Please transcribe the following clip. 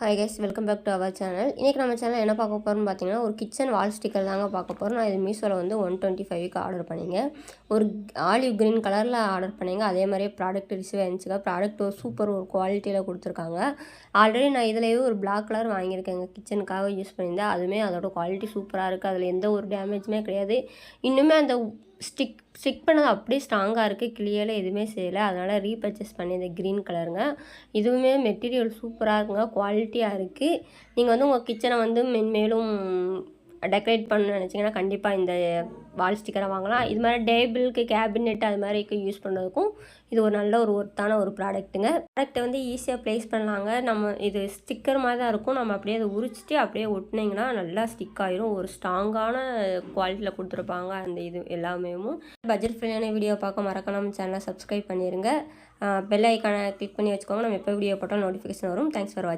Hi guys, welcome back to our channel. இன்றைக்கி நம்ம channel என்ன பார்க்க போகிறோம்னு பார்த்தீங்கன்னா, ஒரு கிச்சன் வால் ஸ்டிக்கர் தாங்க பார்க்க போகிறோம். நான் இது மீஷோவில் வந்து 125க்கு ஆர்டர் பண்ணிங்க. ஒரு ஆலிவ் க்ரீன் கலரில் ஆர்டர் பண்ணிங்க. அதே மாதிரியே ப்ராடக்ட் ரிசீவ் ஆயிருந்துச்சுங்க. ப்ராடக்ட் ஒரு சூப்பர் ஒரு குவாலிட்டியில் கொடுத்துருக்காங்க. ஆல்ரெடி நான் இதுலேயே ஒரு பிளாக் கலர் வாங்கியிருக்கேங்க, கிச்சனுக்காக யூஸ் பண்ணியிருந்தேன். அதுவுமே அதோட குவாலிட்டி சூப்பராக இருக்குது. அதில் எந்த ஒரு டேமேஜுமே கிடையாது. இன்னுமே அந்த ஸ்டிக் பண்ணது அப்படியே ஸ்ட்ராங்காக இருக்குது. கிளியரில் எதுவுமே செய்யலை. அதனால் ரீபர்ச்சேஸ் பண்ணி இந்த க்ரீன் கலருங்க. இதுவுமே மெட்டீரியல் சூப்பராக இருக்குங்க, குவாலிட்டியாக இருக்குது. நீங்கள் வந்து உங்கள் கிச்சனை வந்து மென்மேலும் டெக்கரேட் பண்ணணும்னு நினச்சிங்கன்னா கண்டிப்பாக இந்த வால் ஸ்டிக்கரை வாங்கலாம். இது மாதிரி டேபிளுக்கு, கேபினெட் அது மாதிரிக்கு யூஸ் பண்ணுறதுக்கும் இது ஒரு நல்ல ஒரு ஒர்த்தான ஒரு ப்ராடக்ட்டுங்க. ப்ராடக்ட்டை வந்து ஈஸியாக ப்ளேஸ் பண்ணலாங்க. நம்ம இது ஸ்டிக்கர் மாதிரி தான் இருக்கும். நம்ம அப்படியே அதை உரிச்சிட்டு அப்படியே ஒட்டினீங்கன்னா நல்லா ஸ்டிக் ஆயிரும். ஒரு ஸ்ட்ராங்கான குவாலிட்டியில் கொடுத்துருப்பாங்க. அந்த இது எல்லாமே பட்ஜெட் ஃப்ரெண்ட்லியான வீடியோ பார்க்க மறக்காம நம்ம சேனலை சப்ஸ்கிரைப் பண்ணிடுங்க. பெல் ஐக்கானை கிளிக் பண்ணி வச்சுக்கோங்க. நம்ம எப்போ வீடியோ போட்டாலும் நோட்டிஃபிகேஷன் வரும். தேங்க்ஸ் ஃபார் வாட்சிங்.